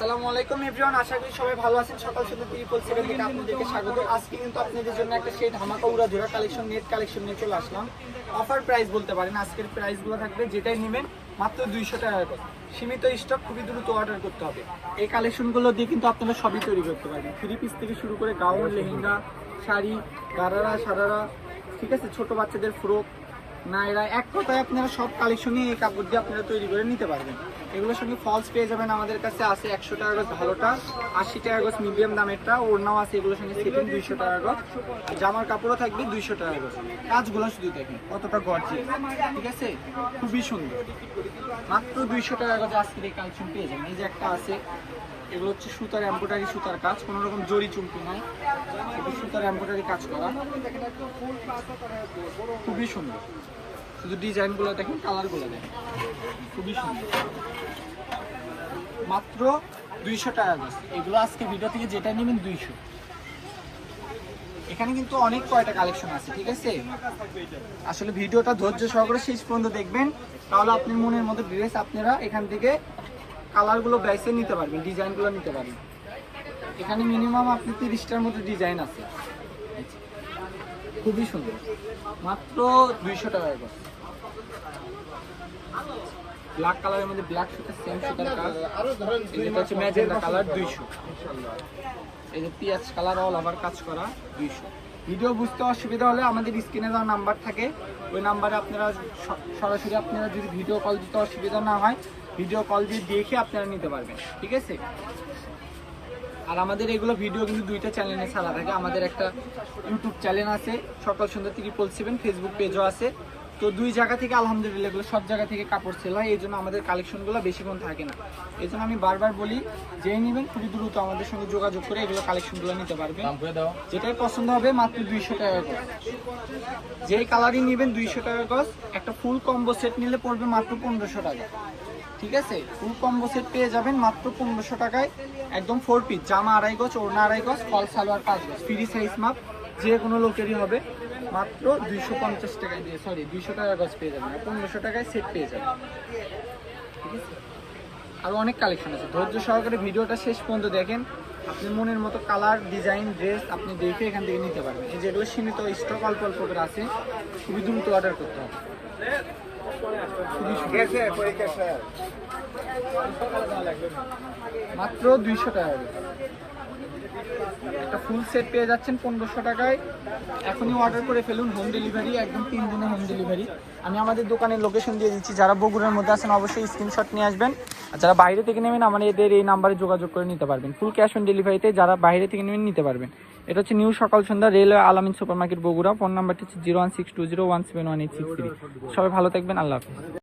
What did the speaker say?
আসসালামু আলাইকুম এভরিওয়ান, আশা করি সবাই ভালো আছেন। সকাল সকাল ট্রিপল সেভেন থেকে আপনাদেরকে স্বাগত। আজকে কিন্তু আপনাদের জন্য একটা সেই ধামাকা উড়া জোড়া কালেকশন, নেট কালেকশন নিয়ে চলে আসলাম। অফার প্রাইস বলতে পারেন, আজকের প্রাইসগুলো থাকবে যেটাই নেবেন মাত্র 200 টাকা করে। সীমিত স্টক, খুবই দ্রুত অর্ডার করতে হবে। এই কালেকশনগুলো দিয়ে কিন্তু আপনারা সবই তৈরি করতে পারবেন, থ্রি পিস থেকে শুরু করে গাউন, লেহেঙ্গা, শাড়ি, গারারা, সারারা, ঠিক আছে, ছোট বাচ্চাদের ফ্রক, নাইরা, এক কথায় আপনারা সব কালেকশনই এই কাপড় দিয়ে আপনারা তৈরি করে নিতে পারবেন। এগুলোর সঙ্গে ফলস পেয়ে যাবেন, আমাদের কাছে আছে 100 টাকা গজ ভালোটা, 80 টাকা গজ মিডিয়াম দামেরটা, ওড়নাও আছে এগুলোর সঙ্গে সেটিং 200 টাকা গজ, আর জামার কাপড়ও থাকবে 200 টাকা গজ। কাজগুলো শুধু দেখেন কতটা গর্জিয়াস, ঠিক আছে, খুবই সুন্দর। মাত্র 200 টাকা গজ আজকের এই কালেকশন পেয়ে যাবেন। এই যে একটা আছে, এগুলো হচ্ছে সুতার এমব্রয়ডারি, সুতার কাজ, কোনো রকম জরি চুমকি নাই, এগুলো সুতার এমব্রয়ডারি কাজ করা, খুবই সুন্দর। শুধু ডিজাইনগুলো দেখেন, কালারগুলো দেখেন, খুবই সুন্দর। মাত্র 200 টাকা গজ। এগুলো আজকে ভিডিও থেকে যেটা নেবেন 200। এখানে কিন্তু অনেক কয়টা কালেকশন আছে, ঠিক আছে। আসলে ভিডিওটা ধৈর্য সহকারে শেষ পর্যন্ত দেখবেন, তাহলে আপনার মনের মতো ড্রেস আপনারা এখান থেকে কালারগুলো বেছে নিতে পারবেন, ডিজাইনগুলো নিতে পারবেন। এখানে মিনিমাম আপনি 30টার মতো ডিজাইন আছে, খুবই সুন্দর। মাত্র 200 টাকা গজ। ব্ল্যাক কালারের মধ্যে ব্ল্যাক সুতার সেম সুতার কাজ, এটা হচ্ছে ম্যাজেন্টা কালার 200। এই যে পিয়াজ কালার অল ওভার কাজ করা 200। ভিডিও বুঝতে অসুবিধা হলে আমাদের স্ক্রিনে দেওয়া নাম্বার থাকে, ওই নাম্বারে আপনারা সরাসরি, আপনারা যদি ভিডিও কল দিতে অসুবিধা না হয়, ভিডিও কল দিয়ে দেখে আপনারা নিতে পারবেন, ঠিক আছে। আর আমাদের এগুলো ভিডিও কিন্তু দুইটা চ্যানেলে ছাড়া থাকে। আমাদের একটা ইউটিউব চ্যানেল আছে সকাল সন্ধ্যা 777, ফেসবুক পেজও আছে। তো দুই জায়গা থেকে আলহামদুলিল্লাহ এগুলো সব জায়গা থেকে কাপড় সেল হয়, এই জন্য আমাদের কালেকশনগুলো বেশিক্ষণ থাকে না। এই জন্য আমি বারবার বলি, যেই নেবেন খুবই দ্রুত আমাদের সঙ্গে যোগাযোগ করে এগুলো কালেকশনগুলো নিতে পারবেন। যেটাই পছন্দ হবে মাত্র 200 টাকা গজ। যেই কালারই নেবেন 200 টাকা গজ। একটা ফুল কম্বো সেট নিলে পড়বে মাত্র 1500 টাকা, ঠিক আছে। ফুল কম্বো সেট পেয়ে যাবেন মাত্র 1500 টাকায়। একদম 4 পিস, জামা 2.5 গজ, ওড়না 2.5 গজ, ফল সালোয়ার 5 গজ, ফ্রি সাইজ মাপ, যে কোনো লোকেরই হবে। মাত্র 250 টাকায় দিয়ে, সরি 200 টাকা গজ পেয়ে যাবেন, 1500 টাকায় সেট পেয়ে যাবেন, ঠিক আছে। আরও অনেক কালেকশন আছে, ধৈর্য সহকারে ভিডিওটা শেষ পর্যন্ত দেখেন। আপনি মনের মতো কালার, ডিজাইন, ড্রেস আপনি দেখে এখান থেকে নিতে পারবেন। এই যেগুলো সীমিত স্টক, অল্প অল্প করে আছে, খুবই দ্রুত অর্ডার করতে হবে। মাত্র 200 টাকা। একটা ফুল সেট পেয়ে যাচ্ছেন 1500 টাকায়। এখনই অর্ডার করে ফেলুন, হোম ডেলিভারি, একদম 3 দিনে হোম ডেলিভারি। আমি আমাদের দোকানের লোকেশন দিয়ে দিচ্ছি, যারা বগুড়ার মধ্যে আছেন অবশ্যই স্ক্রিনশট নিয়ে আসবেন, আর যারা বাইরে থেকে নেবেন আমাদের এই নাম্বারে যোগাযোগ করে নিতে পারবেন। ফুল ক্যাশ অন ডেলিভারিতে যারা বাইরে থেকে নেবেন নিতে পারবেন। এটা হচ্ছে নিউ সকাল সন্ধ্যা, রেলওয়ে আলামিন সুপার মার্কেট বগুড়া। ফোন নাম্বারটি হচ্ছে 01620171863। সবাই ভালো থাকবেন, আল্লাহ হাফিজ।